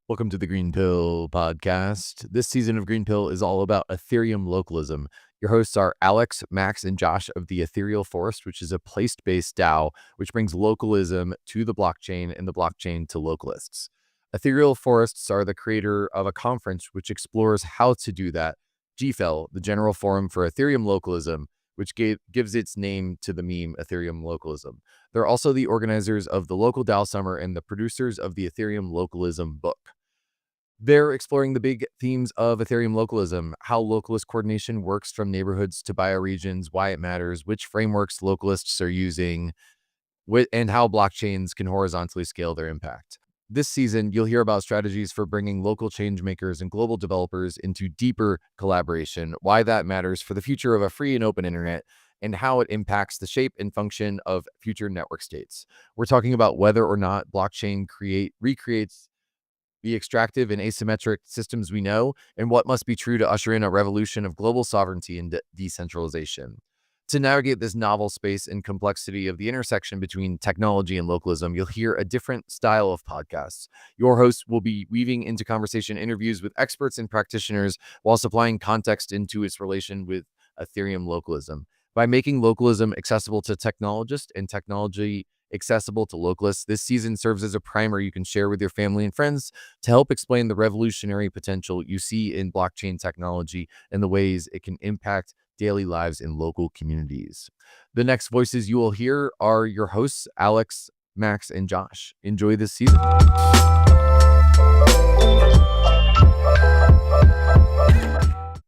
Welcome to the Green Pill podcast. This season of Green Pill is all about Ethereum localism. Your hosts are Alex, Max, and Josh of the Ethereal Forest, which is a place-based DAO, which brings localism to the blockchain and the blockchain to localists. Ethereal Forests are the creator of a conference which explores how to do that, GFEL, the General Forum for Ethereum Localism, which gives its name to the meme Ethereum Localism. They're also the organizers of the Local DAO Summer and the producers of the Ethereum Localism book. They're exploring the big themes of Ethereum localism, how localist coordination works from neighborhoods to bioregions, why it matters, which frameworks localists are using, and how blockchains can horizontally scale their impact. This season, you'll hear about strategies for bringing local change makers and global developers into deeper collaboration, why that matters for the future of a free and open internet, and how it impacts the shape and function of future network states. We're talking about whether or not blockchain recreates the extractive and asymmetric systems we know, and what must be true to usher in a revolution of global sovereignty and decentralization. To navigate this novel space and complexity of the intersection between technology and localism, you'll hear a different style of podcasts. Your hosts will be weaving into conversation interviews with experts and practitioners while supplying context into its relation with Ethereum localism. By making localism accessible to technologists and technology accessible to localists, this season serves as a primer you can share with your family and friends to help explain the revolutionary potential you see in blockchain technology and the ways it can impact daily lives in local communities. The next voices you will hear are your hosts, Alex, Max, and Josh. Enjoy this season.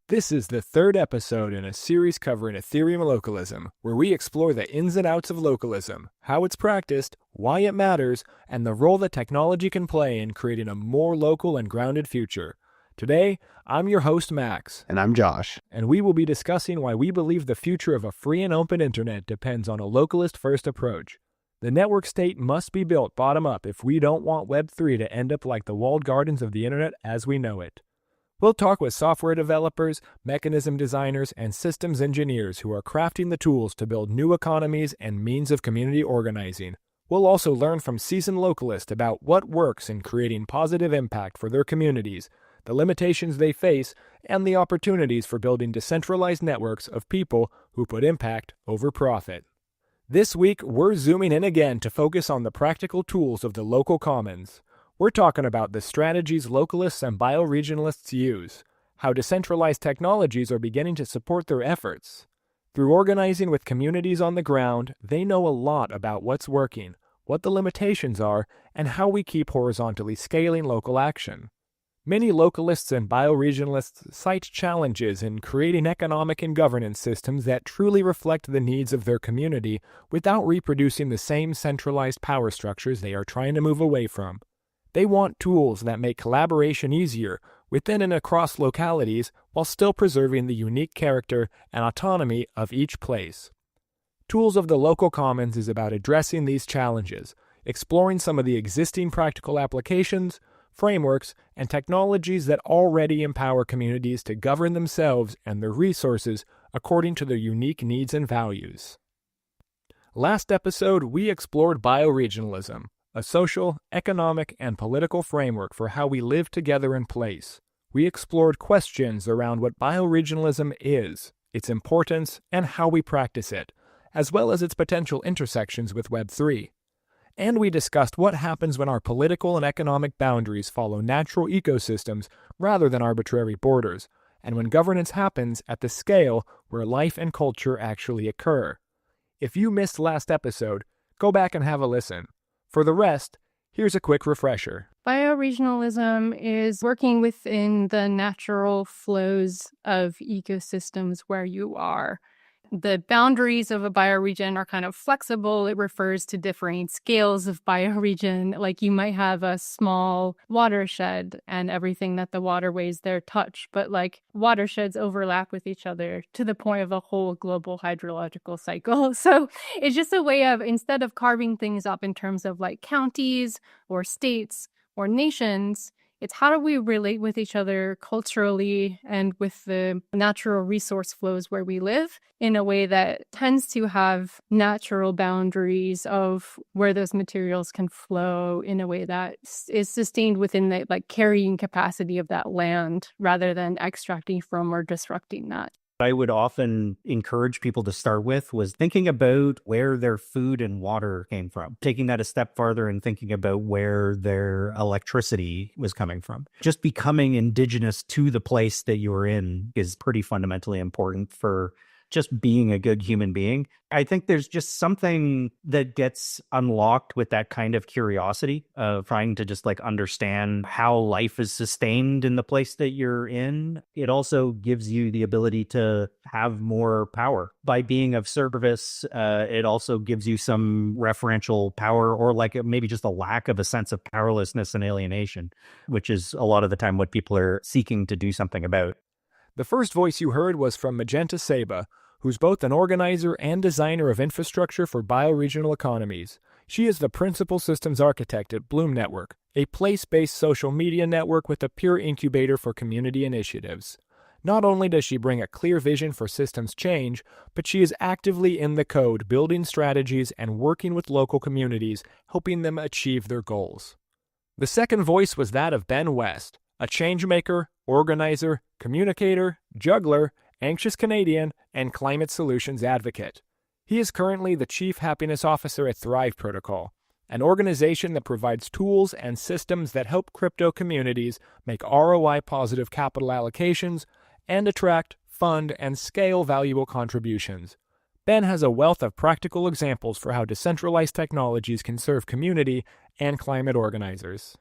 This is the third episode in a series covering Ethereum localism, where we explore the ins and outs of localism, how it's practiced, why it matters, and the role that technology can play in creating a more local and grounded future. Today, I'm your host, Max. And I'm Josh. And we will be discussing why we believe the future of a free and open internet depends on a localist-first approach. The network state must be built bottom-up if we don't want Web3 to end up like the walled gardens of the internet as we know it. We'll talk with software developers, mechanism designers, and systems engineers who are crafting the tools to build new economies and means of community organizing. We'll also learn from seasoned localists about what works in creating positive impact for their communities, the limitations they face, and the opportunities for building decentralized networks of people who put impact over profit. This week, we're zooming in again to focus on the practical tools of the local commons. We're talking about the strategies localists and bioregionalists use, how decentralized technologies are beginning to support their efforts. Through organizing with communities on the ground, they know a lot about what's working, what the limitations are, and how we keep horizontally scaling local action. Many localists and bioregionalists cite challenges in creating economic and governance systems that truly reflect the needs of their community without reproducing the same centralized power structures they are trying to move away from. They want tools that make collaboration easier within and across localities while still preserving the unique character and autonomy of each place. Tools of the Local Commons is about addressing these challenges, exploring some of the existing practical applications, frameworks, and technologies that already empower communities to govern themselves and their resources according to their unique needs and values. Last episode, we explored bioregionalism, a social, economic, and political framework for how we live together in place. We explored questions around what bioregionalism is, its importance, and how we practice it, as well as its potential intersections with Web3. And we discussed what happens when our political and economic boundaries follow natural ecosystems rather than arbitrary borders, and when governance happens at the scale where life and culture actually occur. If you missed last episode, go back and have a listen. For the rest, here's a quick refresher. Bioregionalism is working within the natural flows of ecosystems where you are. The boundaries of a bioregion are kind of flexible. It refers to differing scales of bioregion. Like you might have a small watershed and everything that the waterways there touch, but like watersheds overlap with each other to the point of a whole global hydrological cycle. So it's just a way of, instead of carving things up in terms of like counties or states or nations, It's how do we relate with each other culturally and with the natural resource flows where we live in a way that tends to have natural boundaries of where those materials can flow in a way that is sustained within the carrying capacity of that land rather than extracting from or disrupting that. I would often encourage people to start with was thinking about where their food and water came from, taking that a step farther and thinking about where their electricity was coming from. Just becoming indigenous to the place that you're in is pretty fundamentally important for just being a good human being. I think there's just something that gets unlocked with that kind of curiosity of trying to just understand how life is sustained in the place that you're in. It also gives you the ability to have more power by being of service. It also gives you some referential power, or maybe just a lack of a sense of powerlessness and alienation, which is a lot of the time what people are seeking to do something about. The first voice you heard was from Magenta Ceiba, who's both an organizer and designer of infrastructure for bioregional economies. She is the principal systems architect at Bloomnetwork, a place-based social media network with a peer incubator for community initiatives. Not only does she bring a clear vision for systems change, but she is actively in the code, building strategies and working with local communities, helping them achieve their goals. The second voice was that of Ben West, a changemaker, organizer, communicator, juggler, anxious Canadian, and climate solutions advocate. He is currently the Chief Happiness Officer at Thrive Protocol, an organization that provides tools and systems that help crypto communities make ROI-positive capital allocations and attract, fund, and scale valuable contributions. Ben has a wealth of practical examples for how decentralized technologies can serve community and climate organizers.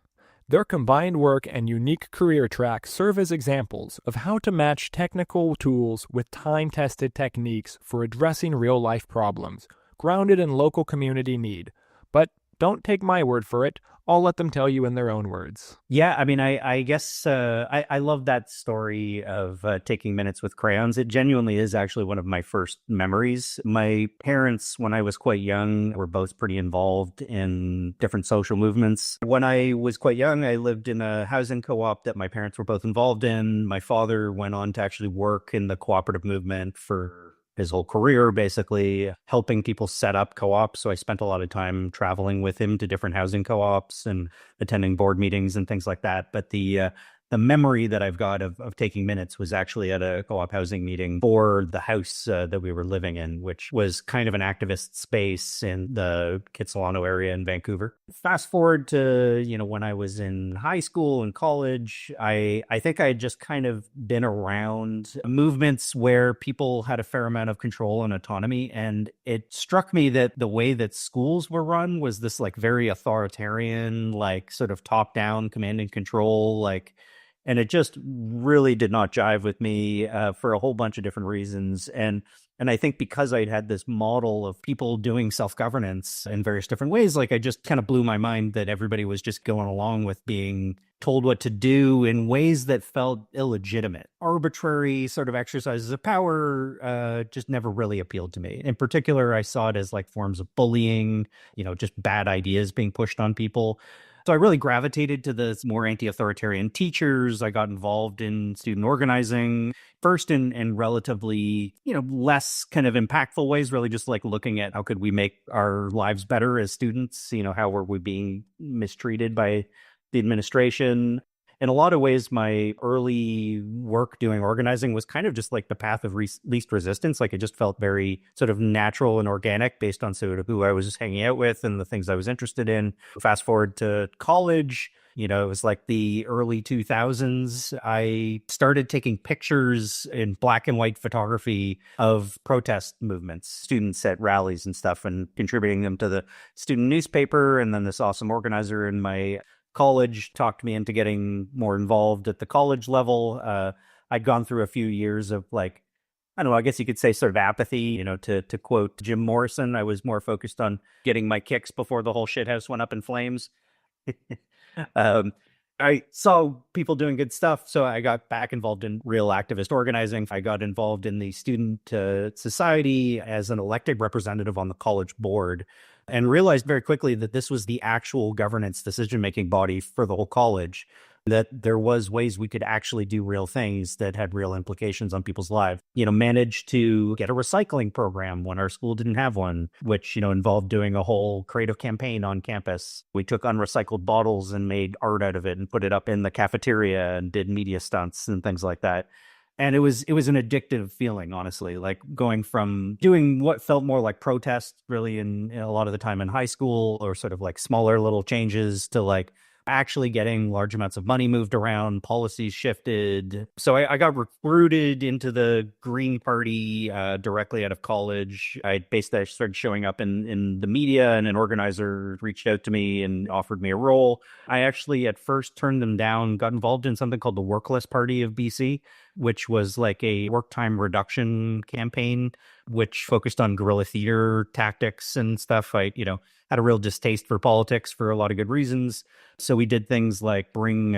Their combined work and unique career tracks serve as examples of how to match technical tools with time-tested techniques for addressing real-life problems, grounded in local community need. But don't take my word for it. I'll let them tell you in their own words. Yeah, I mean, I guess I love that story of taking minutes with crayons. It genuinely is actually one of my first memories. My parents, when I was quite young, were both pretty involved in different social movements. When I was quite young, I lived in a housing co-op that my parents were both involved in. My father went on to actually work in the cooperative movement for his whole career, basically helping people set up co-ops. So I spent a lot of time traveling with him to different housing co-ops and attending board meetings and things like that. But the memory that I've got of taking minutes was actually at a co-op housing meeting for the house that we were living in, which was kind of an activist space in the Kitsilano area in Vancouver. Fast forward to, when I was in high school and college, I think I had just kind of been around movements where people had a fair amount of control and autonomy. And it struck me that the way that schools were run was this very authoritarian, sort of top-down command and control, and it just really did not jive with me for a whole bunch of different reasons. And I think because I'd had this model of people doing self-governance in various different ways, I just kind of blew my mind that everybody was just going along with being told what to do in ways that felt illegitimate. Arbitrary sort of exercises of power just never really appealed to me. In particular, I saw it as forms of bullying, just bad ideas being pushed on people. So I really gravitated to the more anti-authoritarian teachers. I got involved in student organizing, first in relatively, less kind of impactful ways, really just looking at how could we make our lives better as students, how were we being mistreated by the administration. In a lot of ways, my early work doing organizing was kind of just the path of least resistance. It just felt very sort of natural and organic based on sort of who I was hanging out with and the things I was interested in. Fast forward to college, it was the early 2000s. I started taking pictures in black and white photography of protest movements, students at rallies and stuff, and contributing them to the student newspaper. And then this awesome organizer in my college talked me into getting more involved at the college level. I'd gone through a few years of I don't know, I guess you could say sort of apathy, to quote Jim Morrison. I was more focused on getting my kicks before the whole shithouse went up in flames. I saw people doing good stuff, so I got back involved in real activist organizing. I got involved in the student society as an elected representative on the college board, and realized very quickly that this was the actual governance decision-making body for the whole college. that there was ways we could actually do real things that had real implications on people's lives. Managed to get a recycling program when our school didn't have one, which, involved doing a whole creative campaign on campus. We took unrecycled bottles and made art out of it and put it up in the cafeteria and did media stunts and things like that. And it was an addictive feeling, honestly, like going from doing what felt more like protest really in a lot of the time in high school, or sort of like smaller little changes, to like actually getting large amounts of money moved around, policies shifted. So I got recruited into the Green Party directly out of college. I basically started showing up in the media, and an organizer reached out to me and offered me a role. I actually at first turned them down, got involved in something called the Workless Party of BC, which was like a work time reduction campaign, which focused on guerrilla theater tactics and stuff. I, had a real distaste for politics for a lot of good reasons. So we did things like bring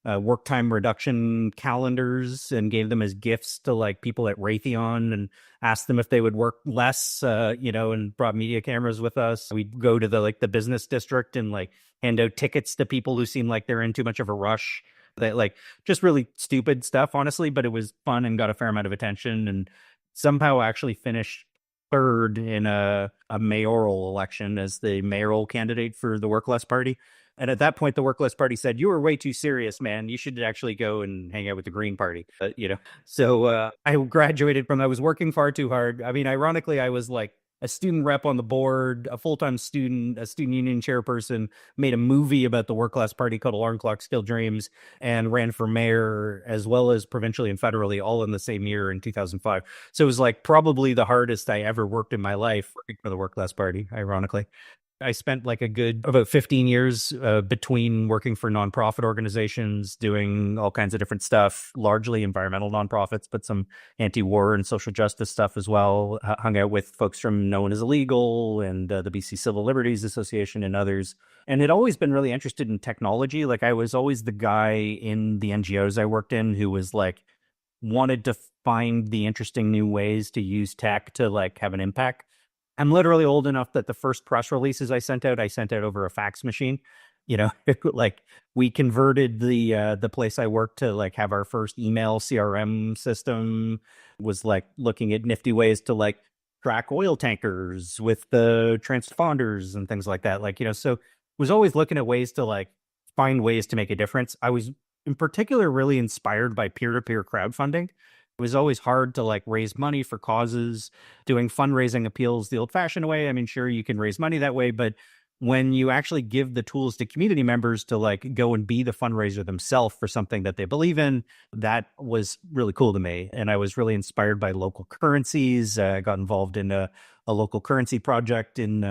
work time reduction calendars and gave them as gifts to like people at Raytheon, and asked them if they would work less, and brought media cameras with us. We'd go to the business district and like hand out tickets to people who seemed like they're in too much of a rush. That like just really stupid stuff, honestly, but it was fun and got a fair amount of attention, and somehow actually finished third in a mayoral election as the mayoral candidate for the Workless Party. And at that point, the Workless Party said, "You were way too serious, man. You should actually go and hang out with the Green Party." So I graduated from, I was working far too hard. I mean, ironically, I was like a student rep on the board, a full-time student, a student union chairperson, made a movie about the Workless Party called Alarm Clock Still Dreams, and ran for mayor as well as provincially and federally all in the same year in 2005. So it was like probably the hardest I ever worked in my life working for the Workless Party, ironically. I spent like a good about 15 years between working for nonprofit organizations, doing all kinds of different stuff, largely environmental nonprofits, but some anti-war and social justice stuff as well. Hung out with folks from Known as Illegal and the BC Civil Liberties Association and others. And had always been really interested in technology. Like I was always the guy in the NGOs I worked in who was like, wanted to find the interesting new ways to use tech to like have an impact. I'm literally old enough that the first press releases I sent out over a fax machine. Like we converted the place I worked to like have our first email CRM system. Was like looking at nifty ways to like track oil tankers with the transponders and things like that. Like, so was always looking at ways to like find ways to make a difference. I was in particular really inspired by peer-to-peer crowdfunding. It was always hard to like raise money for causes, doing fundraising appeals the old fashioned way. I mean, sure, you can raise money that way, but when you actually give the tools to community members to like go and be the fundraiser themselves for something that they believe in, that was really cool to me. And I was really inspired by local currencies. I got involved in a local currency project in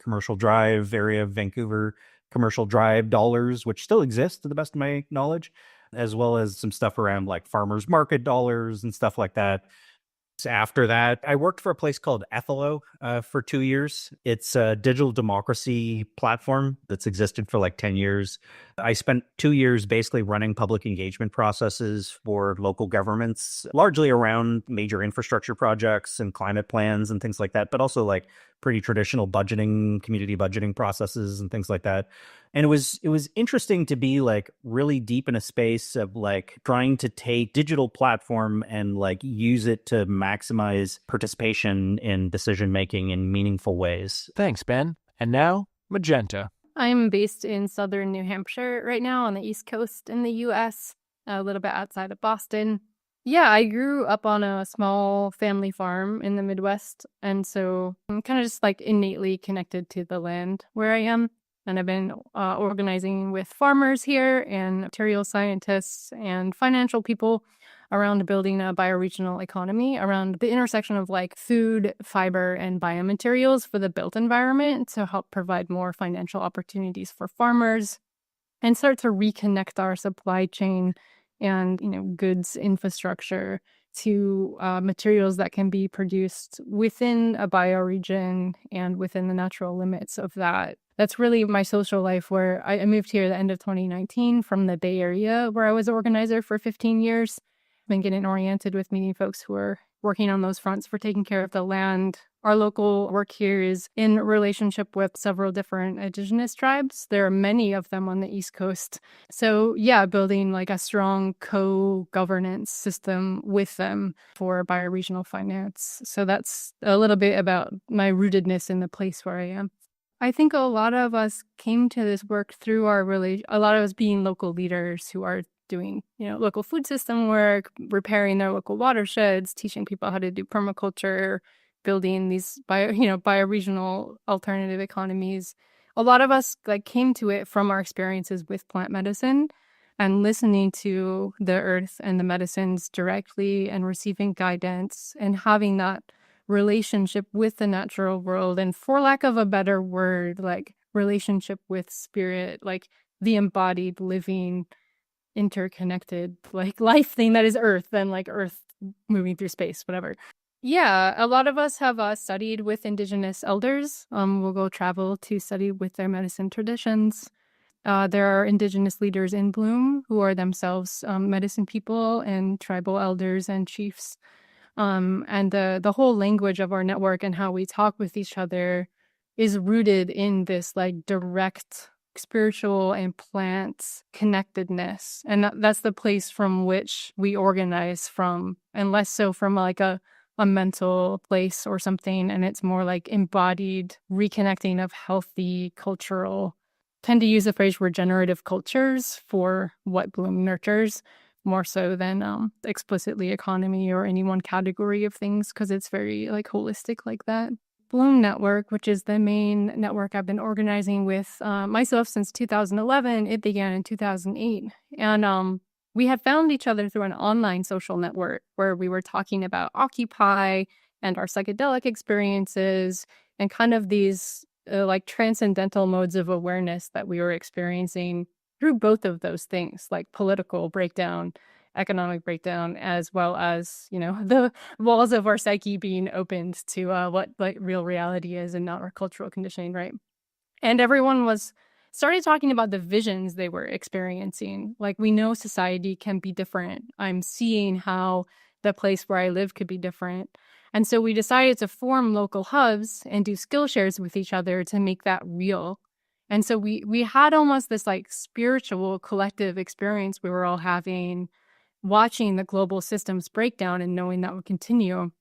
Commercial Drive area of Vancouver, Commercial Drive dollars, which still exist to the best of my knowledge, as well as some stuff around like farmers market dollars and stuff like that. So after that, I worked for a place called Ethelo for 2 years. It's a digital democracy platform that's existed for like 10 years. I spent 2 years basically running public engagement processes for local governments, largely around major infrastructure projects and climate plans and things like that, but also like pretty traditional budgeting, community budgeting processes and things like that. And it was interesting to be like really deep in a space of like trying to take digital platform and like use it to maximize participation in decision making in meaningful ways. Thanks, Ben. And now, Magenta. I'm based in southern New Hampshire right now on the East Coast in the U.S., a little bit outside of Boston. Yeah, I grew up on a small family farm in the Midwest, and so I'm kind of just like innately connected to the land where I am. And I've been organizing with farmers here and material scientists and financial people around building a bioregional economy around the intersection of like food, fiber, and biomaterials for the built environment to help provide more financial opportunities for farmers and start to reconnect our supply chain and, goods infrastructure to materials that can be produced within a bioregion and within the natural limits of that. That's really my social life, where I moved here at the end of 2019 from the Bay Area, where I was an organizer for 15 years. I've been getting oriented with meeting folks who are working on those fronts for taking care of the land Our local work here is in relationship with several different indigenous tribes. There are many of them on the East Coast. So yeah, building like a strong co-governance system with them for bioregional finance. So that's a little bit about my rootedness in the place where I am. I think a lot of us came to this work through a lot of us being local leaders who are doing, local food system work, repairing their local watersheds, teaching people how to do permaculture, building these bioregional alternative economies. A lot of us came to it from our experiences with plant medicine and listening to the earth and the medicines directly and receiving guidance and having that relationship with the natural world, and for lack of a better word, relationship with spirit, the embodied living interconnected life thing that is earth and earth moving through space, whatever. Yeah, a lot of us have studied with indigenous elders. We'll go travel to study with their medicine traditions. There are indigenous leaders in Bloom who are themselves medicine people and tribal elders and chiefs. And the whole language of our network and how we talk with each other is rooted in this direct spiritual and plant connectedness. And that's the place from which we organize from, and less so from a mental place or something. And it's more embodied reconnecting of healthy cultural, tend to use the phrase regenerative cultures for what Bloom nurtures, more so than explicitly economy or any one category of things, because it's very holistic like that. Bloom Network, which is the main network I've been organizing with myself since 2011. It began in 2008. And we had found each other through an online social network where we were talking about Occupy and our psychedelic experiences and kind of these transcendental modes of awareness that we were experiencing through both of those things, like political breakdown, economic breakdown, as well as, the walls of our psyche being opened to what real reality is and not our cultural conditioning, right? And everyone started talking about the visions they were experiencing. We know society can be different. I'm seeing how the place where I live could be different. And so we decided to form local hubs and do skill shares with each other to make that real. And so we had almost this spiritual collective experience we were all having, watching the global systems break down and knowing that would continue.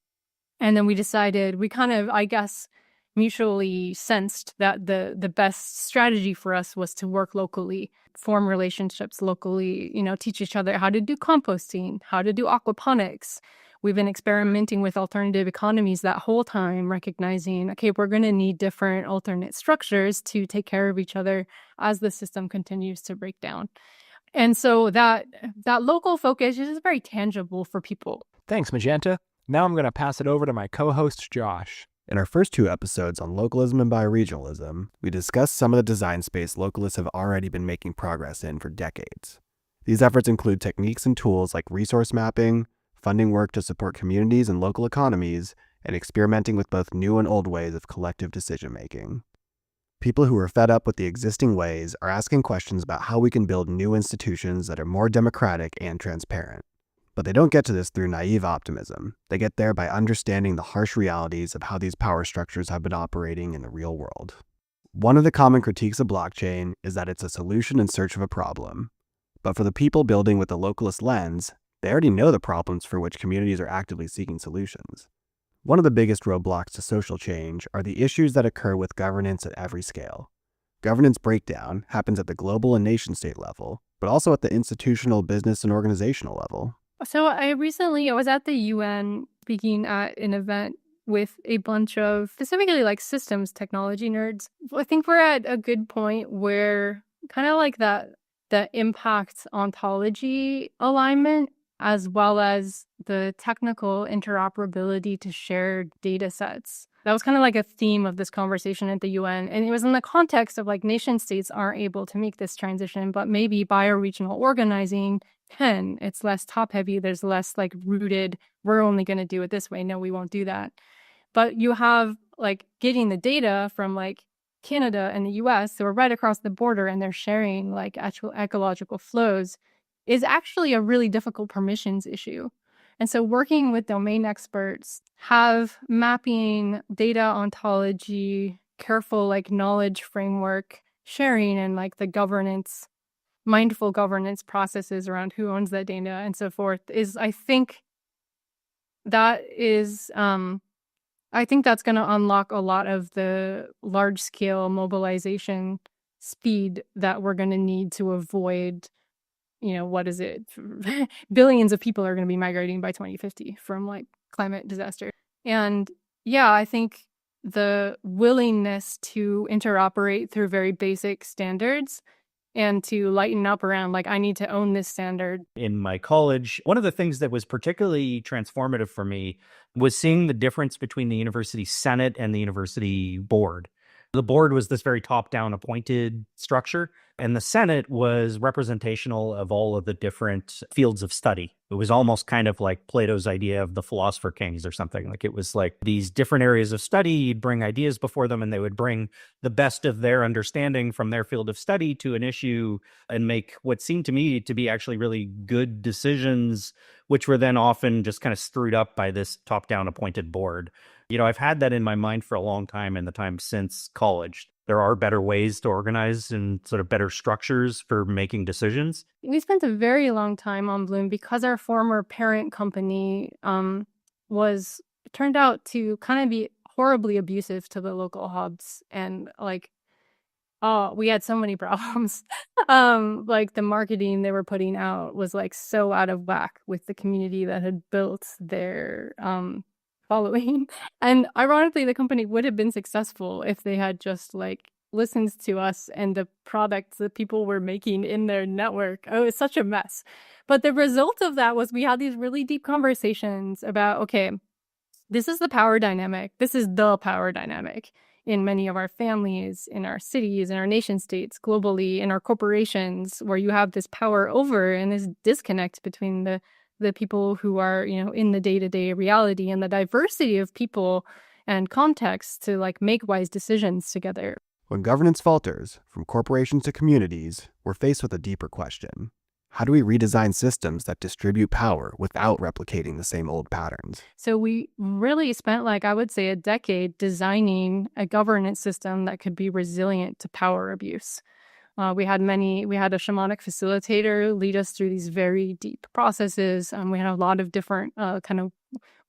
And then we decided, we kind of, I guess, mutually sensed that the best strategy for us was to work locally, form relationships locally, teach each other how to do composting, how to do aquaponics. We've been experimenting with alternative economies that whole time, recognizing, okay, we're going to need different alternate structures to take care of each other as the system continues to break down. And so that local focus is very tangible for people. Thanks, Magenta. Now I'm going to pass it over to my co-host, Josh. In our first two episodes on localism and bioregionalism, we discussed some of the design space localists have already been making progress in for decades. These efforts include techniques and tools like resource mapping, funding work to support communities and local economies, and experimenting with both new and old ways of collective decision-making. People who are fed up with the existing ways are asking questions about how we can build new institutions that are more democratic and transparent. But they don't get to this through naive optimism. They get there by understanding the harsh realities of how these power structures have been operating in the real world. One of the common critiques of blockchain is that it's a solution in search of a problem. But for the people building with the localist lens, they already know the problems for which communities are actively seeking solutions. One of the biggest roadblocks to social change are the issues that occur with governance at every scale. Governance breakdown happens at the global and nation-state level, but also at the institutional, business, and organizational level. So I was at the UN speaking at an event with a bunch of specifically systems technology nerds. I think we're at a good point where kind of the impact ontology alignment, as well as the technical interoperability to share data sets. That was kind of a theme of this conversation at the UN. And it was in the context of nation states aren't able to make this transition, but maybe bioregional organizing can. It's less top heavy. There's less rooted, we're only going to do it this way. No, we won't do that. But you have getting the data from Canada and the US, so we're right across the border and they're sharing actual ecological flows, is actually a really difficult permissions issue. And so working with domain experts, have mapping, data ontology, careful like knowledge framework sharing, and like the governance, mindful governance processes around who owns that data and so forth is, I think that's going to unlock a lot of the large scale mobilization speed that we're going to need to avoid, what is it? Billions of people are going to be migrating by 2050 from like climate disaster. And yeah, I think the willingness to interoperate through very basic standards and to lighten up around like, I need to own this standard. In my college, one of the things that was particularly transformative for me was seeing the difference between the university senate and the university board. The board was this very top-down appointed structure, and the Senate was representational of all of the different fields of study. It was almost kind of like Plato's idea of the philosopher kings or something. Like it was like these different areas of study, you'd bring ideas before them, and they would bring the best of their understanding from their field of study to an issue and make what seemed to me to be actually really good decisions, which were then often just kind of screwed up by this top-down appointed board. I've had that in my mind for a long time in the time since college. There are better ways to organize and sort of better structures for making decisions. We spent a very long time on Bloom because our former parent company turned out to kind of be horribly abusive to the local hubs, and like, we had so many problems. Like the marketing they were putting out was like so out of whack with the community that had built their following. And ironically, the company would have been successful if they had just like listened to us and the products that people were making in their network. Oh, it's such a mess. But the result of that was we had these really deep conversations about, okay, this is the power dynamic. This is the power dynamic in many of our families, in our cities, in our nation states, globally, in our corporations, where you have this power over and this disconnect between the people who are, in the day-to-day reality and the diversity of people and contexts to like make wise decisions together. When governance falters, from corporations to communities, we're faced with a deeper question. How do we redesign systems that distribute power without replicating the same old patterns? So we really spent, like, I would say, a decade designing a governance system that could be resilient to power abuse. We had a shamanic facilitator lead us through these very deep processes. We had a lot of different kind of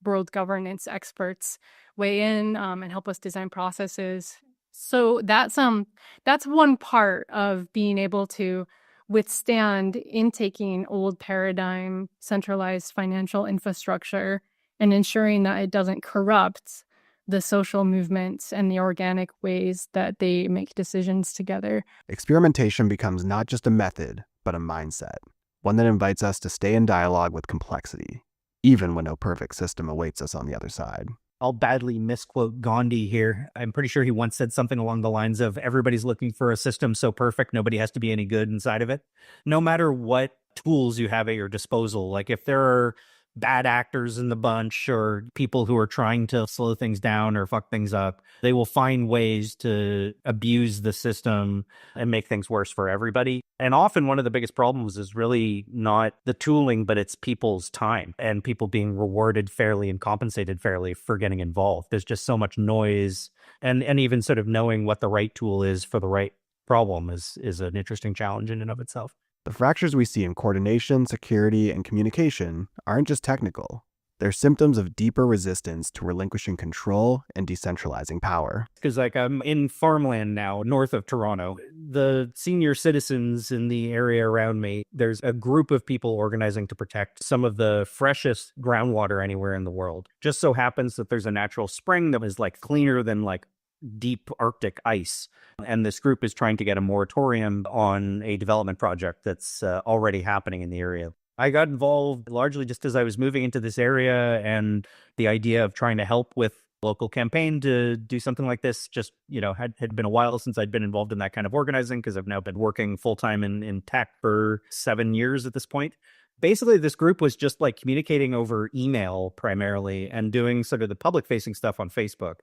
world governance experts weigh in and help us design processes. So that's one part of being able to withstand intaking old paradigm, centralized financial infrastructure, and ensuring that it doesn't corrupt the social movements and the organic ways that they make decisions together. Experimentation becomes not just a method, but a mindset, one that invites us to stay in dialogue with complexity, even when no perfect system awaits us on the other side. I'll badly misquote Gandhi here. I'm pretty sure he once said something along the lines of, everybody's looking for a system so perfect, nobody has to be any good inside of it. No matter what tools you have at your disposal, like if there are bad actors in the bunch or people who are trying to slow things down or fuck things up, they will find ways to abuse the system and make things worse for everybody. And often one of the biggest problems is really not the tooling, but it's people's time and people being rewarded fairly and compensated fairly for getting involved. There's just so much noise, and even sort of knowing what the right tool is for the right problem is an interesting challenge in and of itself. The fractures we see in coordination, security, and communication aren't just technical. They're symptoms of deeper resistance to relinquishing control and decentralizing power. Because I'm in farmland now, north of Toronto. The senior citizens in the area around me, there's a group of people organizing to protect some of the freshest groundwater anywhere in the world. Just so happens that there's a natural spring that is like cleaner than like deep Arctic ice. And this group is trying to get a moratorium on a development project that's already happening in the area. I got involved largely just as I was moving into this area, and the idea of trying to help with local campaign to do something like this just, had been a while since I'd been involved in that kind of organizing, because I've now been working full-time in tech for 7 years at this point. Basically, this group was just like communicating over email primarily and doing sort of the public facing stuff on Facebook.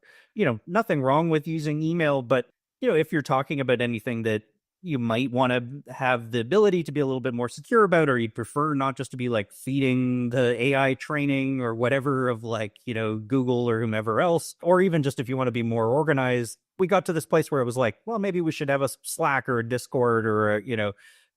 Nothing wrong with using email, but if you're talking about anything that you might want to have the ability to be a little bit more secure about, or you'd prefer not just to be like feeding the AI training or whatever of like, Google or whomever else, or even just if you want to be more organized. We got to this place where it was like, well, maybe we should have a Slack or a Discord or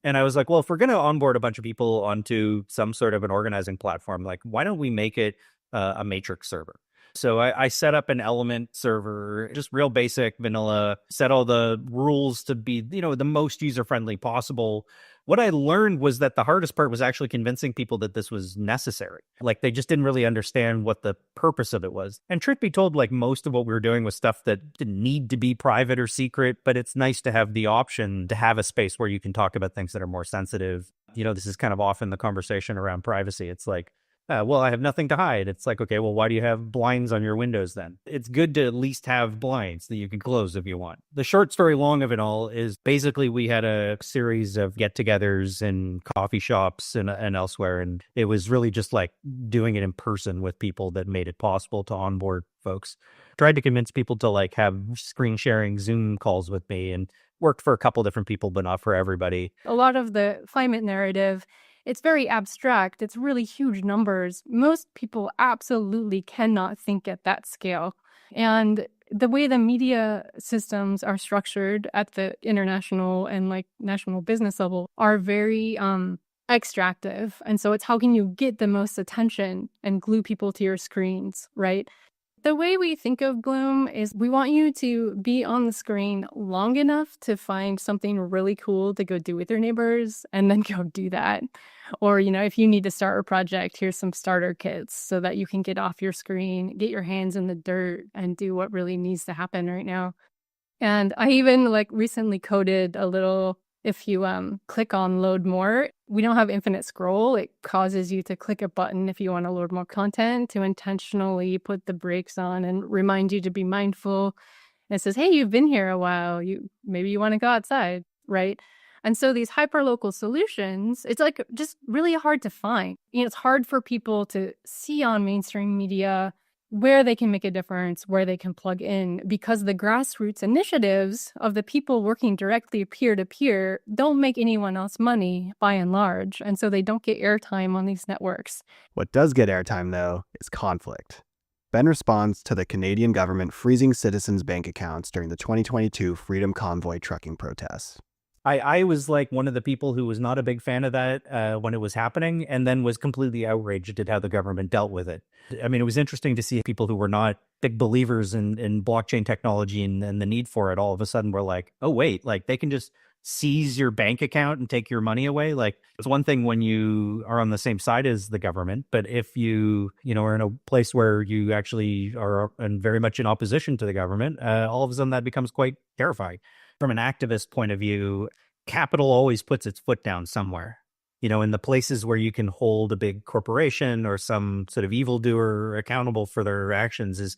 and I was like, well, if we're going to onboard a bunch of people onto some sort of an organizing platform, like, why don't we make it a matrix server? So I set up an element server, just real basic vanilla, set all the rules to be, the most user-friendly possible. What I learned was that the hardest part was actually convincing people that this was necessary. Like, they just didn't really understand what the purpose of it was. And truth be told, like, most of what we were doing was stuff that didn't need to be private or secret, but it's nice to have the option to have a space where you can talk about things that are more sensitive. This is kind of often the conversation around privacy. It's like, well, I have nothing to hide. It's like, okay, well, why do you have blinds on your windows then? It's good to at least have blinds that you can close if you want. The short story long of it all is basically we had a series of get-togethers in coffee shops and elsewhere, and it was really just like doing it in person with people that made it possible to onboard folks. Tried to convince people to like have screen sharing Zoom calls with me, and worked for a couple different people, but not for everybody. A lot of the climate narrative, it's very abstract. It's really huge numbers. Most people absolutely cannot think at that scale. And the way the media systems are structured at the international and like national business level are very extractive. And so it's how can you get the most attention and glue people to your screens, right? The way we think of Bloom is we want you to be on the screen long enough to find something really cool to go do with your neighbors and then go do that. Or, if you need to start a project, here's some starter kits so that you can get off your screen, get your hands in the dirt and do what really needs to happen right now. And I even recently coded a little, if you click on load more, we don't have infinite scroll. It causes you to click a button if you want to load more content to intentionally put the brakes on and remind you to be mindful. And it says, hey, you've been here a while. Maybe you want to go outside, right? And so these hyperlocal solutions, it's just really hard to find. It's hard for people to see on mainstream media where they can make a difference, where they can plug in, because the grassroots initiatives of the people working directly peer-to-peer don't make anyone else money by and large, and so they don't get airtime on these networks. What does get airtime, though, is conflict. Ben responds to the Canadian government freezing citizens' bank accounts during the 2022 Freedom Convoy trucking protests. I was like one of the people who was not a big fan of that when it was happening, and then was completely outraged at how the government dealt with it. I mean, it was interesting to see people who were not big believers in blockchain technology and the need for it all of a sudden were like, oh, wait, like they can just seize your bank account and take your money away. Like, it's one thing when you are on the same side as the government, but if you are in a place where you actually are very much in opposition to the government, all of a sudden that becomes quite terrifying. From an activist point of view, capital always puts its foot down somewhere. In the places where you can hold a big corporation or some sort of evildoer accountable for their actions is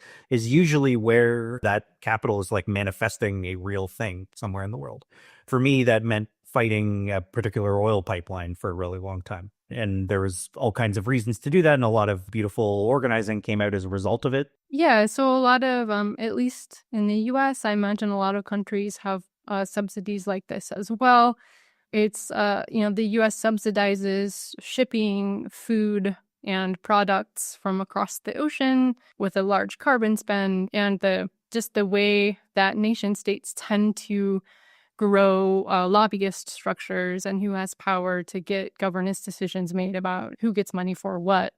usually where that capital is like manifesting a real thing somewhere in the world. For me, that meant fighting a particular oil pipeline for a really long time. And there was all kinds of reasons to do that, and a lot of beautiful organizing came out as a result of it. Yeah, so a lot of, at least in the US, I imagine a lot of countries have subsidies like this as well. It's, the US subsidizes shipping food and products from across the ocean with a large carbon spend, and the way that nation states tend to grow lobbyist structures and who has power to get governance decisions made about who gets money for what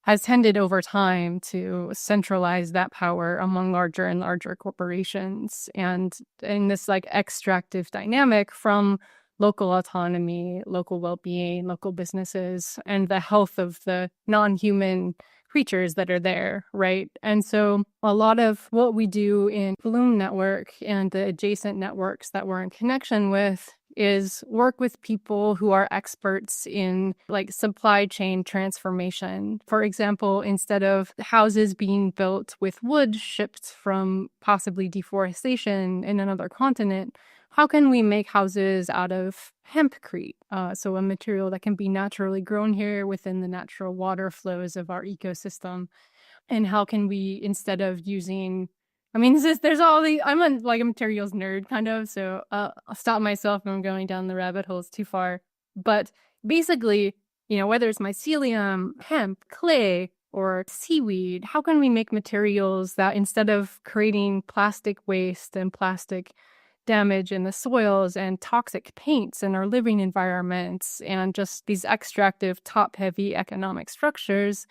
has tended over time to centralize that power among larger and larger corporations. And in this extractive dynamic from local autonomy, local well-being, local businesses, and the health of the non-human creatures that are there, right? And so a lot of what we do in Bloom Network and the adjacent networks that we're in connection with is work with people who are experts in supply chain transformation. For example, instead of houses being built with wood shipped from possibly deforestation in another continent, how can we make houses out of hempcrete? So a material that can be naturally grown here within the natural water flows of our ecosystem. And how can we, instead of using I mean, there's all the, I'm a materials nerd kind of, so I'll stop myself from going down the rabbit holes too far. But basically, whether it's mycelium, hemp, clay, or seaweed, how can we make materials that, instead of creating plastic waste and plastic damage in the soils and toxic paints in our living environments and just these extractive, top-heavy economic structures,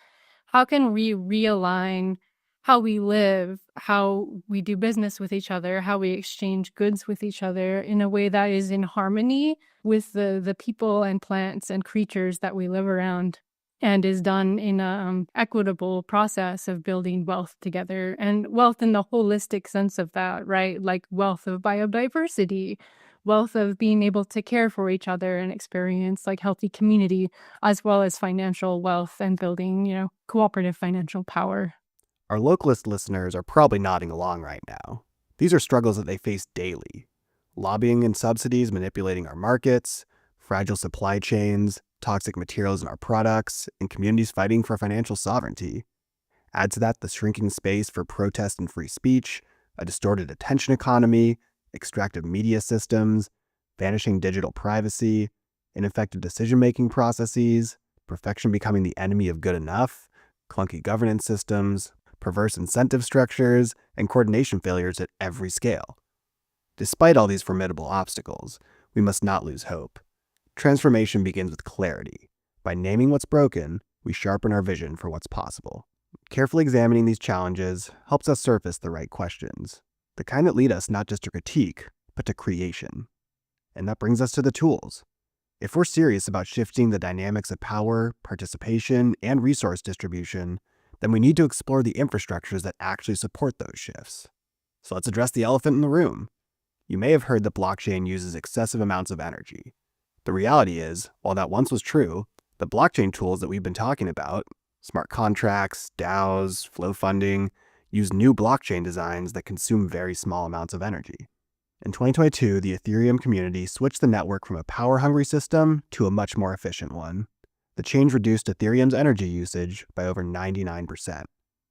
how can we realign how we live, how we do business with each other, how we exchange goods with each other in a way that is in harmony with the people and plants and creatures that we live around, and is done in an equitable process of building wealth together, and wealth in the holistic sense of that, right? Like wealth of biodiversity, wealth of being able to care for each other and experience like healthy community, as well as financial wealth and building, cooperative financial power. Our localist listeners are probably nodding along right now. These are struggles that they face daily. Lobbying and subsidies manipulating our markets, fragile supply chains, toxic materials in our products, and communities fighting for financial sovereignty. Add to that the shrinking space for protest and free speech, a distorted attention economy, extractive media systems, vanishing digital privacy, ineffective decision-making processes, perfection becoming the enemy of good enough, clunky governance systems, perverse incentive structures, and coordination failures at every scale. Despite all these formidable obstacles, we must not lose hope. Transformation begins with clarity. By naming what's broken, we sharpen our vision for what's possible. Carefully examining these challenges helps us surface the right questions, the kind that lead us not just to critique, but to creation. And that brings us to the tools. If we're serious about shifting the dynamics of power, participation, and resource distribution, then we need to explore the infrastructures that actually support those shifts. So let's address the elephant in the room. You may have heard that blockchain uses excessive amounts of energy. The reality is, while that once was true, the blockchain tools that we've been talking about, smart contracts, DAOs, flow funding, use new blockchain designs that consume very small amounts of energy. In 2022, the Ethereum community switched the network from a power-hungry system to a much more efficient one. The change reduced Ethereum's energy usage by over 99%,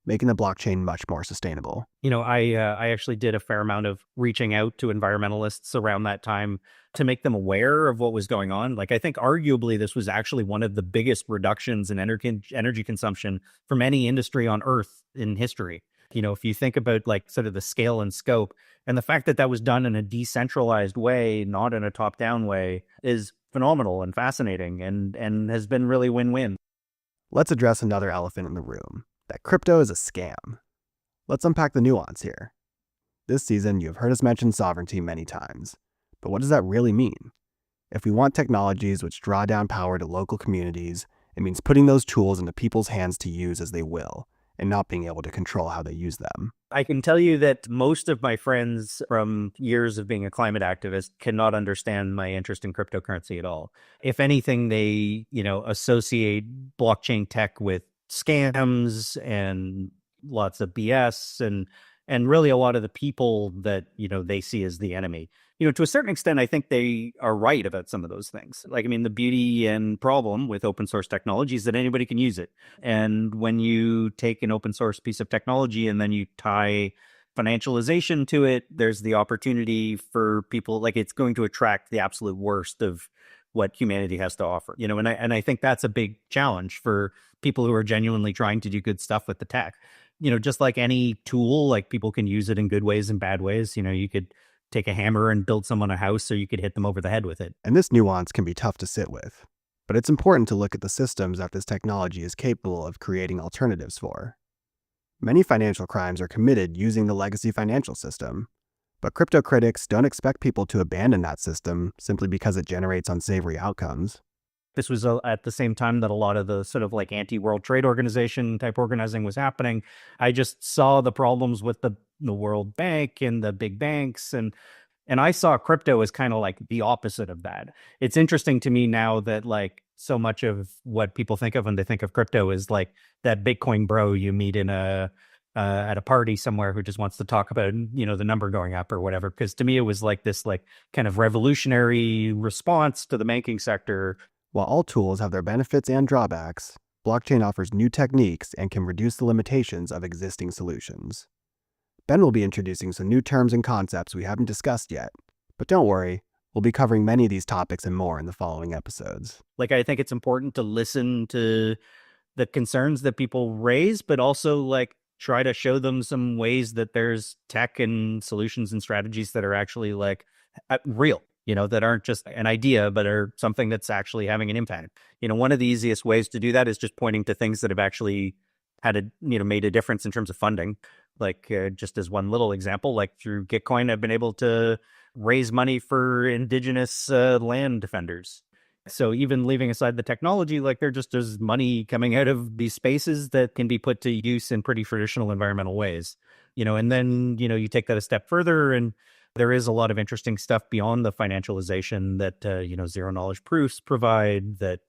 making the blockchain much more sustainable. I actually did a fair amount of reaching out to environmentalists around that time to make them aware of what was going on. I think arguably this was actually one of the biggest reductions in energy consumption from any industry on Earth in history. If you think about sort of the scale and scope, and the fact that that was done in a decentralized way, not in a top-down way, is phenomenal and fascinating and has been really win-win. Let's address another elephant in the room, that crypto is a scam. Let's unpack the nuance here. This season, you have heard us mention sovereignty many times, but what does that really mean? If we want technologies which draw down power to local communities, it means putting those tools into people's hands to use as they will, and not being able to control how they use them. I can tell you that most of my friends from years of being a climate activist cannot understand my interest in cryptocurrency at all. If anything, they, associate blockchain tech with scams and lots of BS and really a lot of the people that, they see as the enemy. To a certain extent, I think they are right about some of those things. The beauty and problem with open source technology is that anybody can use it. And when you take an open source piece of technology and then you tie financialization to it, there's the opportunity for people, it's going to attract the absolute worst of what humanity has to offer. And I think that's a big challenge for people who are genuinely trying to do good stuff with the tech. Just like any tool, people can use it in good ways and bad ways. You could take a hammer and build someone a house, so you could hit them over the head with it. And this nuance can be tough to sit with, but it's important to look at the systems that this technology is capable of creating alternatives for. Many financial crimes are committed using the legacy financial system, but crypto critics don't expect people to abandon that system simply because it generates unsavory outcomes. This was at the same time that a lot of the sort of anti-World Trade Organization type organizing was happening. I just saw the problems with the World Bank and the big banks, and I saw crypto as kind of the opposite of that. It's interesting to me now that so much of what people think of when they think of crypto is that Bitcoin bro you meet in at a party somewhere who just wants to talk about the number going up or whatever. Because to me it was this kind of revolutionary response to the banking sector. While all tools have their benefits and drawbacks, blockchain offers new techniques and can reduce the limitations of existing solutions. Ben will be introducing some new terms and concepts we haven't discussed yet. But don't worry, we'll be covering many of these topics and more in the following episodes. Like, I think it's important to listen to the concerns that people raise, but also like try to show them some ways that there's tech and solutions and strategies that are actually like real, that aren't just an idea, but are something that's actually having an impact. One of the easiest ways to do that is just pointing to things that have actually made a difference in terms of funding. Like just as one little example, like through Gitcoin, I've been able to raise money for indigenous land defenders. So even leaving aside the technology, like there's money coming out of these spaces that can be put to use in pretty traditional environmental ways, and then, you take that a step further, and there is a lot of interesting stuff beyond the financialization that, zero knowledge proofs provide, that,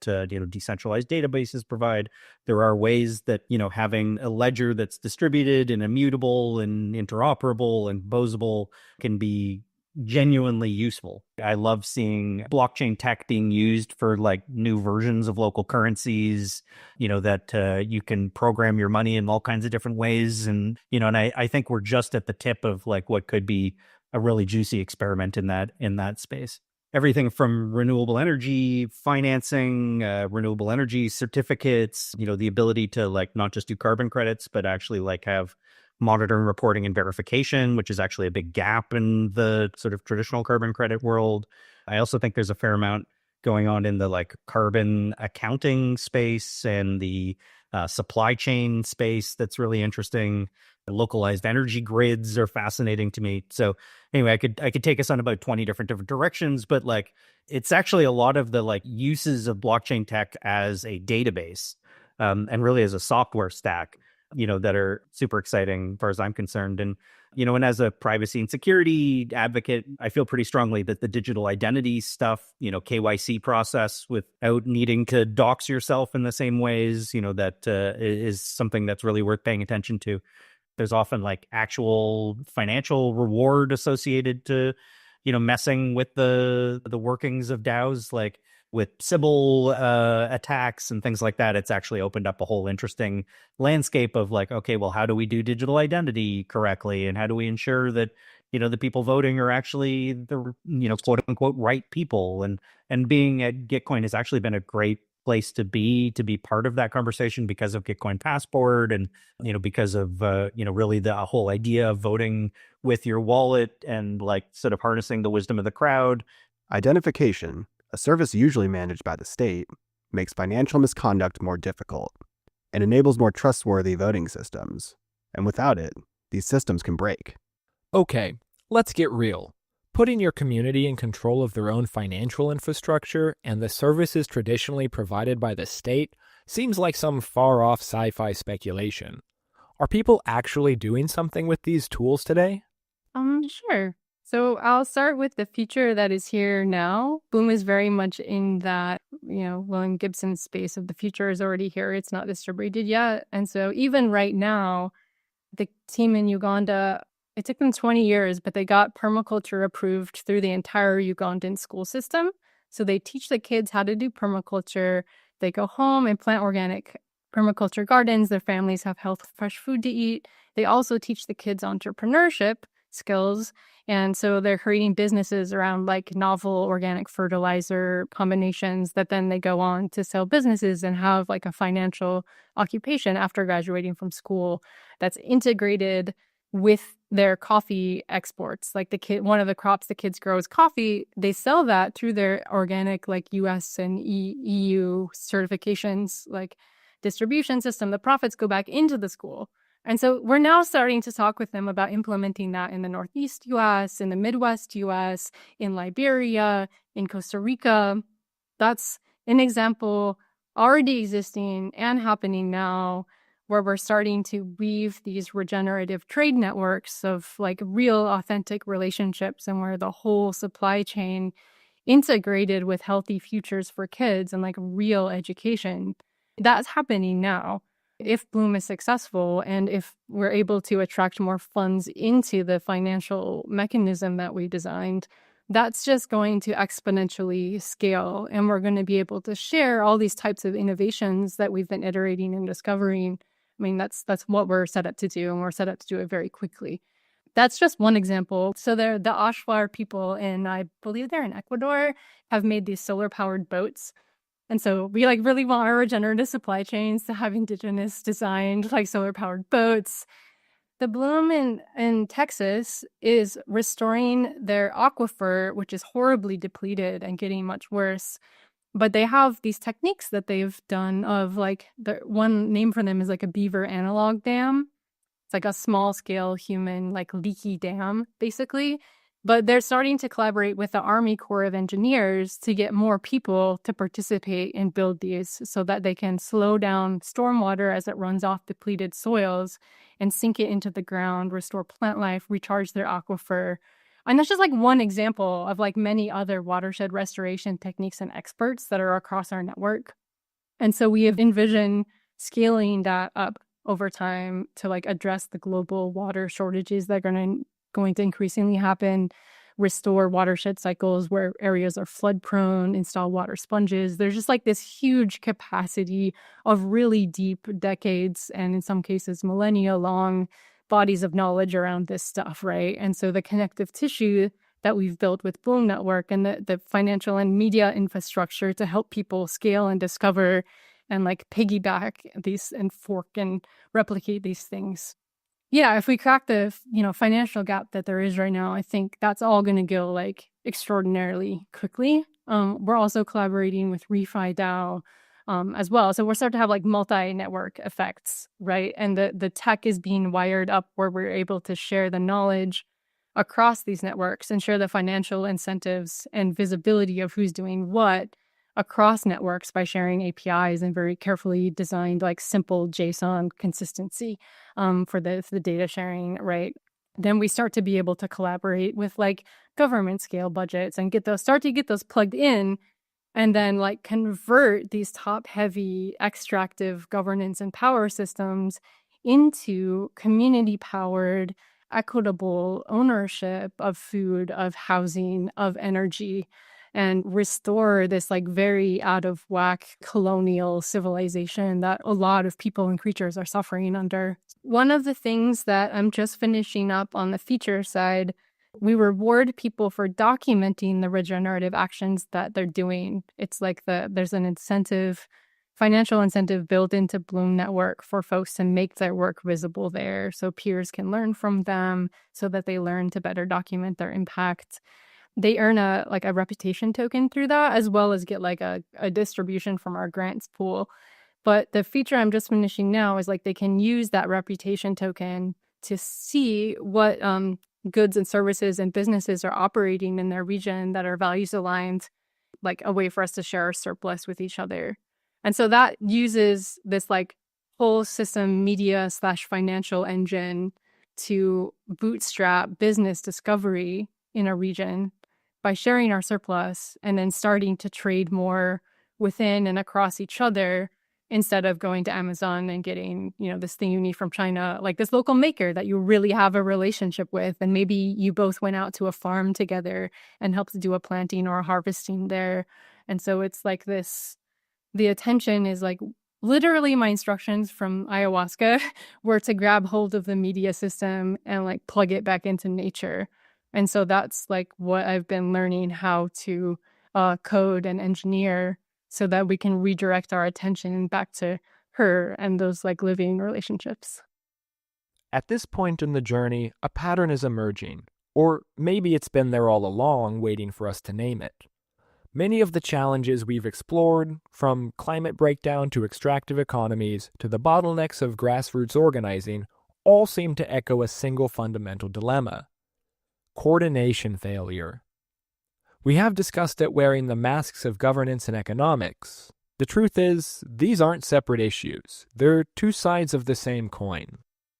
decentralized databases provide. There are ways that, having a ledger that's distributed and immutable and interoperable and composable can be genuinely useful. I love seeing blockchain tech being used for like new versions of local currencies, that you can program your money in all kinds of different ways. And, and I think we're just at the tip of like what could be a really juicy experiment in that space. Everything from renewable energy financing, renewable energy certificates, the ability to like not just do carbon credits, but actually like have monitoring, reporting, and verification, which is actually a big gap in the sort of traditional carbon credit world. I also think there's a fair amount going on in the like carbon accounting space and the supply chain space that's really interesting. The localized energy grids are fascinating to me. So anyway, I could take us on about 20 different directions, but like it's actually a lot of the like uses of blockchain tech as a database and really as a software stack, that are super exciting as far as I'm concerned. And, and as a privacy and security advocate, I feel pretty strongly that the digital identity stuff, KYC process without needing to dox yourself in the same ways, that is something that's really worth paying attention to. There's often like actual financial reward associated to, messing with the workings of DAOs, like with Sybil attacks and things like that. It's actually opened up a whole interesting landscape of like, okay, well, how do we do digital identity correctly? And how do we ensure that, the people voting are actually the, quote unquote, right people? And being at Gitcoin has actually been a great place to be part of that conversation because of Gitcoin Passport and, because of, really the whole idea of voting with your wallet and like sort of harnessing the wisdom of the crowd. Identification, a service usually managed by the state, makes financial misconduct more difficult and enables more trustworthy voting systems. And without it, these systems can break. Okay, let's get real. Putting your community in control of their own financial infrastructure and the services traditionally provided by the state seems like some far-off sci-fi speculation. Are people actually doing something with these tools today? Sure. So I'll start with the future that is here now. Bloom is very much in that, William Gibson space of the future is already here. It's not distributed yet. And so even right now, the team in Uganda, it took them 20 years, but they got permaculture approved through the entire Ugandan school system. So they teach the kids how to do permaculture. They go home and plant organic permaculture gardens. Their families have healthy, fresh food to eat. They also teach the kids entrepreneurship skills. And so they're creating businesses around like novel organic fertilizer combinations that then they go on to sell businesses and have like a financial occupation after graduating from school that's integrated with their coffee exports. Like one of the crops the kids grow is coffee. They sell that through their organic like US and EU certifications, like distribution system. The profits go back into the school. And so we're now starting to talk with them about implementing that in the Northeast US, in the Midwest US, in Liberia, in Costa Rica. That's an example already existing and happening now, where we're starting to weave these regenerative trade networks of like real authentic relationships, and where the whole supply chain integrated with healthy futures for kids and like real education. That's happening now. If Bloom is successful and if we're able to attract more funds into the financial mechanism that we designed, that's just going to exponentially scale. And we're going to be able to share all these types of innovations that we've been iterating and discovering. I mean, that's what we're set up to do, and we're set up to do it very quickly. That's just one example. So the Ashwar people I believe they're in Ecuador, have made these solar-powered boats. And so we really want our regenerative supply chains to have indigenous designed solar-powered boats. The Bloom in Texas is restoring their aquifer, which is horribly depleted and getting much worse. But they have these techniques that they've done of the one name for them is a beaver analog dam. It's a small scale human leaky dam, basically. But they're starting to collaborate with the Army Corps of Engineers to get more people to participate and build these so that they can slow down stormwater as it runs off depleted soils and sink it into the ground, restore plant life, recharge their aquifer. And that's just one example of many other watershed restoration techniques and experts that are across our network. And so we have envisioned scaling that up over time to address the global water shortages that are going to increasingly happen, restore watershed cycles where areas are flood prone, install water sponges. There's just this huge capacity of really deep decades and in some cases millennia long bodies of knowledge around this stuff, right? And so the connective tissue that we've built with Bloom Network and the financial and media infrastructure to help people scale and discover and piggyback these and fork and replicate these things. Yeah, if we crack the financial gap that there is right now, I think that's all going to go extraordinarily quickly. We're also collaborating with Refi DAO as well, so we're starting to have multi-network effects, right? And the tech is being wired up where we're able to share the knowledge across these networks and share the financial incentives and visibility of who's doing what across networks by sharing APIs and very carefully designed simple JSON consistency for the data sharing, right? Then we start to be able to collaborate with government scale budgets and start to get those plugged in, and then convert these top heavy extractive governance and power systems into community powered, equitable ownership of food, of housing, of energy, and restore this very out of whack colonial civilization that a lot of people and creatures are suffering under. One of the things that I'm just finishing up on the feature side, we reward people for documenting the regenerative actions that they're doing. It's there's an incentive, financial incentive built into Bloom Network for folks to make their work visible there so peers can learn from them so that they learn to better document their impact. They earn a reputation token through that, as well as get a distribution from our grants pool. But the feature I'm just finishing now is they can use that reputation token to see what goods and services and businesses are operating in their region that are values aligned, a way for us to share our surplus with each other. And so that uses this whole system media / financial engine to bootstrap business discovery in a region by sharing our surplus and then starting to trade more within and across each other instead of going to Amazon and getting, this thing you need from China, this local maker that you really have a relationship with. And maybe you both went out to a farm together and helped do a planting or a harvesting there. And so it's this, the attention is literally my instructions from ayahuasca were to grab hold of the media system and plug it back into nature. And so that's what I've been learning how to code and engineer so that we can redirect our attention back to her and those living relationships. At this point in the journey, a pattern is emerging, or maybe it's been there all along waiting for us to name it. Many of the challenges we've explored, from climate breakdown to extractive economies to the bottlenecks of grassroots organizing, all seem to echo a single fundamental dilemma: coordination failure. We have discussed it wearing the masks of governance and economics. The truth is, these aren't separate issues. They're two sides of the same coin.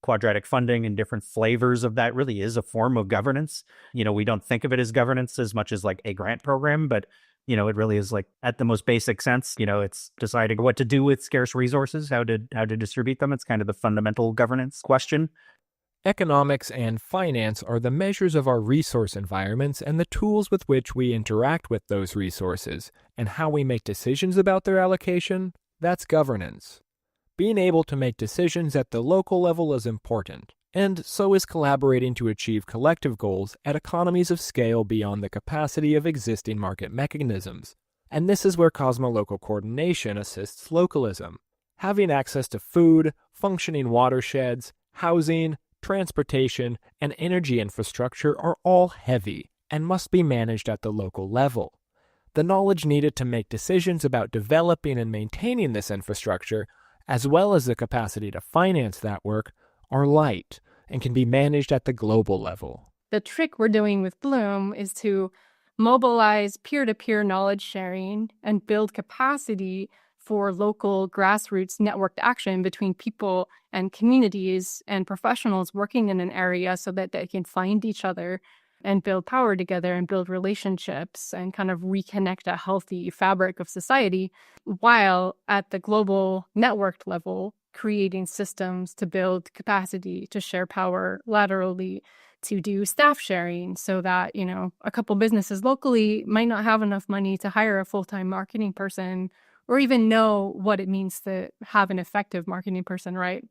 Quadratic funding and different flavors of that really is a form of governance. We don't think of it as governance as much as a grant program, but it really is at the most basic sense, it's deciding what to do with scarce resources, how to distribute them. It's kind of the fundamental governance question. Economics and finance are the measures of our resource environments and the tools with which we interact with those resources, and how we make decisions about their allocation. That's governance. Being able to make decisions at the local level is important, and so is collaborating to achieve collective goals at economies of scale beyond the capacity of existing market mechanisms. And this is where cosmo-local coordination assists localism. Having access to food, functioning watersheds, housing, transportation, and energy infrastructure are all heavy and must be managed at the local level. The knowledge needed to make decisions about developing and maintaining this infrastructure, as well as the capacity to finance that work, are light and can be managed at the global level. The trick we're doing with Bloom is to mobilize peer-to-peer knowledge sharing and build capacity for local grassroots networked action between people and communities and professionals working in an area so that they can find each other and build power together and build relationships and kind of reconnect a healthy fabric of society, while at the global networked level, creating systems to build capacity to share power laterally, to do staff sharing so that, a couple businesses locally might not have enough money to hire a full-time marketing person or even know what it means to have an effective marketing person, right?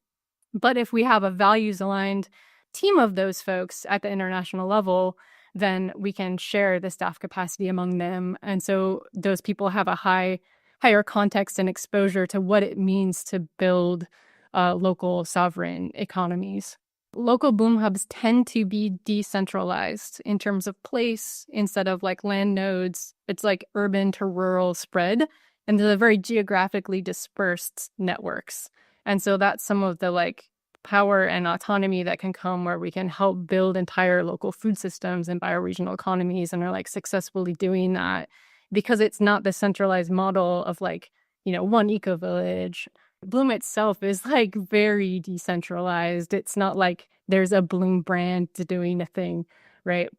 But if we have a values-aligned team of those folks at the international level, then we can share the staff capacity among them. And so those people have a higher context and exposure to what it means to build local sovereign economies. Local Bloom hubs tend to be decentralized in terms of place instead of like land nodes. It's like urban to rural spread, and they're very geographically dispersed networks. And so that's some of the like power and autonomy that can come where we can help build entire local food systems and bioregional economies and are like successfully doing that because it's not the centralized model of like, one eco village. Bloom itself is like very decentralized. It's not like there's a Bloom brand doing a thing, right?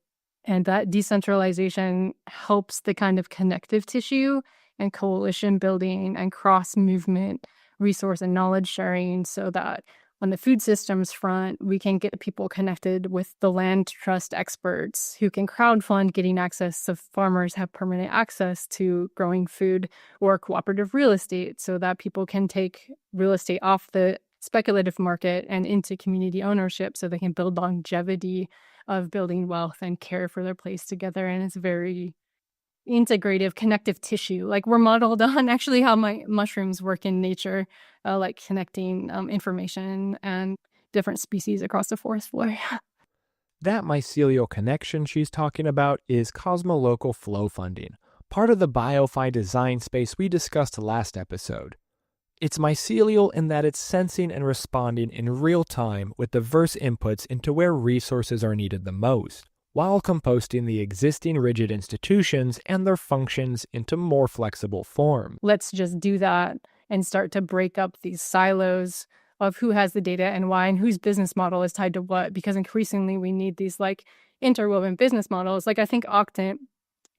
And that decentralization helps the kind of connective tissue and coalition building and cross-movement resource and knowledge sharing so that on the food systems front, we can get people connected with the land trust experts who can crowdfund getting access so farmers have permanent access to growing food, or cooperative real estate so that people can take real estate off the speculative market and into community ownership so they can build longevity of building wealth and care for their place together. And it's very integrative connective tissue. Like we're modeled on actually how my mushrooms work in nature, like connecting information and different species across the forest floor. That mycelial connection she's talking about is cosmolocal flow funding, part of the BioFi design space we discussed last episode. It's mycelial in that it's sensing and responding in real time with diverse inputs into where resources are needed the most, while composting the existing rigid institutions and their functions into more flexible form. Let's just do that and start to break up these silos of who has the data and why and whose business model is tied to what, because increasingly we need these like interwoven business models. Like I think Octant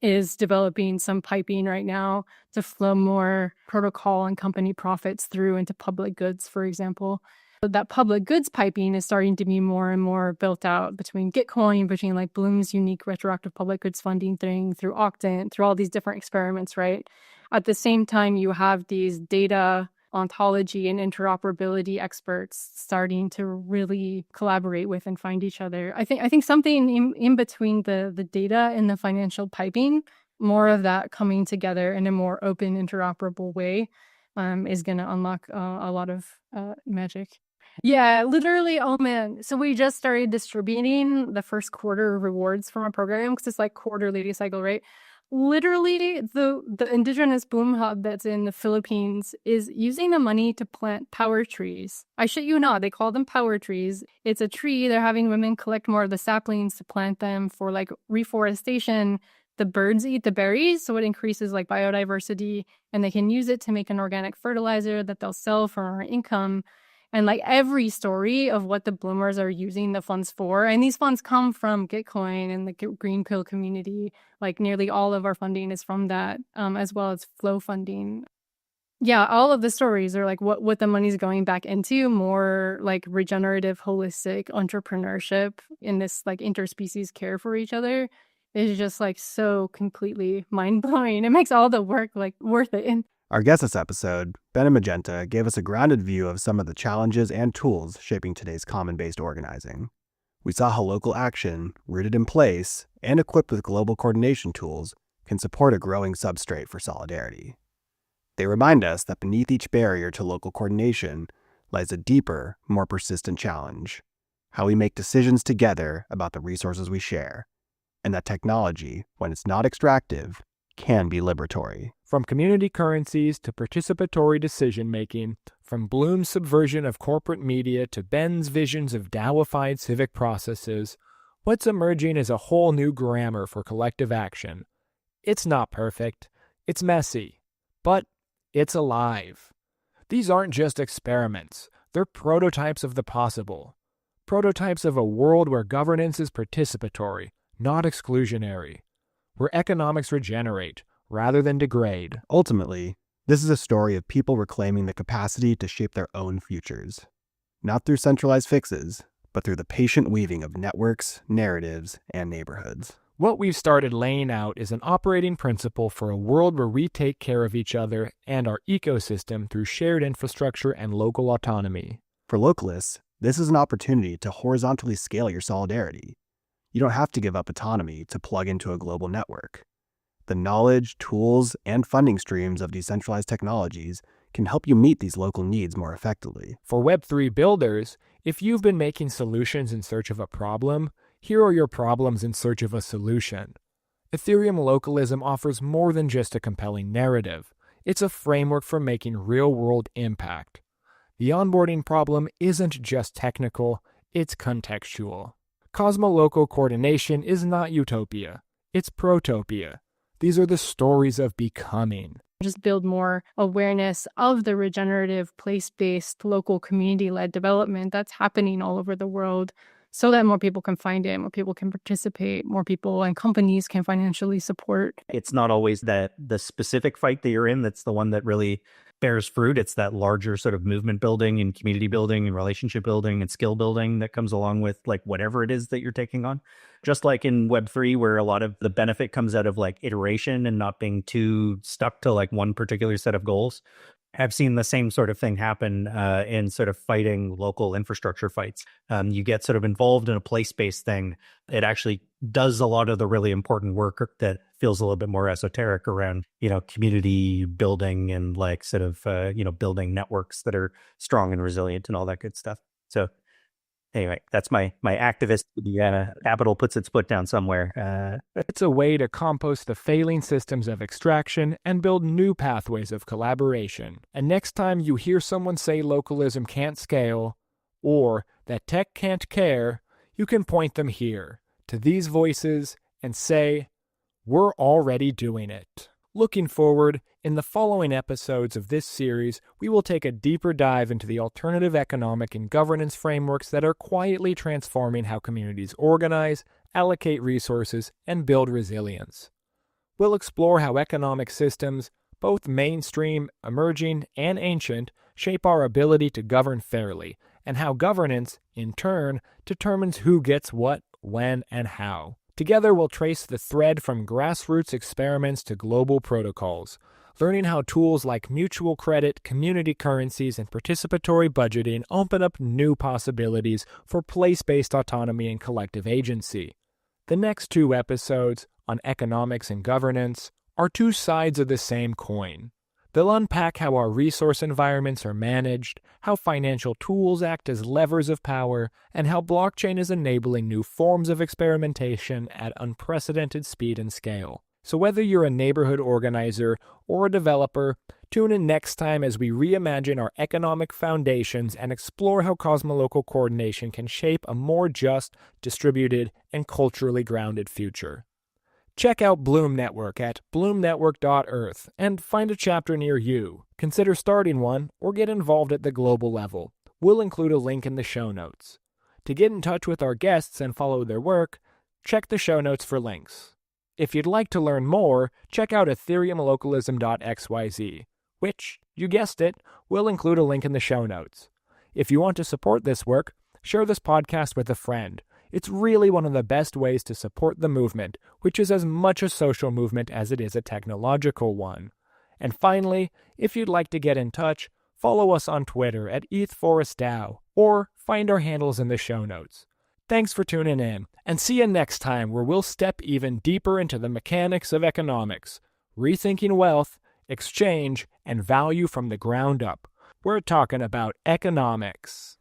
is developing some piping right now to flow more protocol and company profits through into public goods, for example. But that public goods piping is starting to be more and more built out between Gitcoin, between like Bloom's unique retroactive public goods funding thing, through Octant, through all these different experiments, right? At the same time, you have these data ontology and interoperability experts starting to really collaborate with and find each other. I think something in between the data and the financial piping, more of that coming together in a more open, interoperable way is going to unlock a lot of magic. Yeah, literally. Oh, man. So we just started distributing the first quarter rewards from our program because it's like quarterly cycle, right? Literally, the indigenous Bloom hub that's in the Philippines is using the money to plant power trees. I shit you not, they call them power trees. It's a tree. They're having women collect more of the saplings to plant them for like reforestation. The birds eat the berries, so it increases like biodiversity, and they can use it to make an organic fertilizer that they'll sell for our income. And like every story of what the Bloomers are using the funds for, and these funds come from Gitcoin and the Green Pill community, like nearly all of our funding is from that, as well as flow funding. Yeah, all of the stories are like what the money's going back into, more like regenerative, holistic entrepreneurship in this like interspecies care for each other is just like so completely mind-blowing. It makes all the work like worth it. Our guest this episode, Ben and Magenta, gave us a grounded view of some of the challenges and tools shaping today's common-based organizing. We saw how local action, rooted in place and equipped with global coordination tools, can support a growing substrate for solidarity. They remind us that beneath each barrier to local coordination lies a deeper, more persistent challenge: how we make decisions together about the resources we share, and that technology, when it's not extractive, can be liberatory. From community currencies to participatory decision-making, from Bloom's subversion of corporate media to Ben's visions of DAOified civic processes, what's emerging is a whole new grammar for collective action. It's not perfect, it's messy, but it's alive. These aren't just experiments, they're prototypes of the possible. Prototypes of a world where governance is participatory, not exclusionary, where economics regenerate rather than degrade. Ultimately, this is a story of people reclaiming the capacity to shape their own futures, not through centralized fixes, but through the patient weaving of networks, narratives, and neighborhoods. What we've started laying out is an operating principle for a world where we take care of each other and our ecosystem through shared infrastructure and local autonomy. For localists, this is an opportunity to horizontally scale your solidarity. You don't have to give up autonomy to plug into a global network. The knowledge, tools, and funding streams of decentralized technologies can help you meet these local needs more effectively. For Web3 builders, if you've been making solutions in search of a problem, here are your problems in search of a solution. Ethereum localism offers more than just a compelling narrative. It's a framework for making real-world impact. The onboarding problem isn't just technical, it's contextual. Cosmolocal coordination is not utopia, it's protopia. These are the stories of becoming. Just build more awareness of the regenerative, place-based, local community-led development that's happening all over the world so that more people can find it, more people can participate, more people and companies can financially support. It's not always that the specific fight that you're in that's the one that really bears fruit. It's that larger sort of movement building and community building and relationship building and skill building that comes along with like whatever it is that you're taking on. Just like in Web3, where a lot of the benefit comes out of like iteration and not being too stuck to like one particular set of goals. I've seen the same sort of thing happen in sort of fighting local infrastructure fights. You get sort of involved in a place-based thing. It actually does a lot of the really important work that feels a little bit more esoteric around, community building and like sort of, building networks that are strong and resilient and all that good stuff. So anyway, that's my activist. Capital puts its foot down somewhere. It's a way to compost the failing systems of extraction and build new pathways of collaboration. And next time you hear someone say localism can't scale, or that tech can't care, you can point them here, to these voices, and say, we're already doing it. Looking forward, in the following episodes of this series, we will take a deeper dive into the alternative economic and governance frameworks that are quietly transforming how communities organize, allocate resources, and build resilience. We'll explore how economic systems, both mainstream, emerging, and ancient, shape our ability to govern fairly, and how governance, in turn, determines who gets what, when, and how. Together, we'll trace the thread from grassroots experiments to global protocols, learning how tools like mutual credit, community currencies, and participatory budgeting open up new possibilities for place-based autonomy and collective agency. The next 2 episodes, on economics and governance, are 2 sides of the same coin. They'll unpack how our resource environments are managed, how financial tools act as levers of power, and how blockchain is enabling new forms of experimentation at unprecedented speed and scale. So whether you're a neighborhood organizer or a developer, tune in next time as we reimagine our economic foundations and explore how cosmolocal coordination can shape a more just, distributed, and culturally grounded future. Check out Bloom Network at Bloomnetwork.earth and find a chapter near you. Consider starting one or get involved at the global level. We'll include a link in the show notes. To get in touch with our guests and follow their work, check the show notes for links. If you'd like to learn more, check out ethereumlocalism.xyz, which, you guessed it, we'll include a link in the show notes. If you want to support this work, share this podcast with a friend. It's really one of the best ways to support the movement, which is as much a social movement as it is a technological one. And finally, if you'd like to get in touch, follow us on Twitter at ETHForestDAO or find our handles in the show notes. Thanks for tuning in, and see you next time where we'll step even deeper into the mechanics of economics, rethinking wealth, exchange, and value from the ground up. We're talking about economics.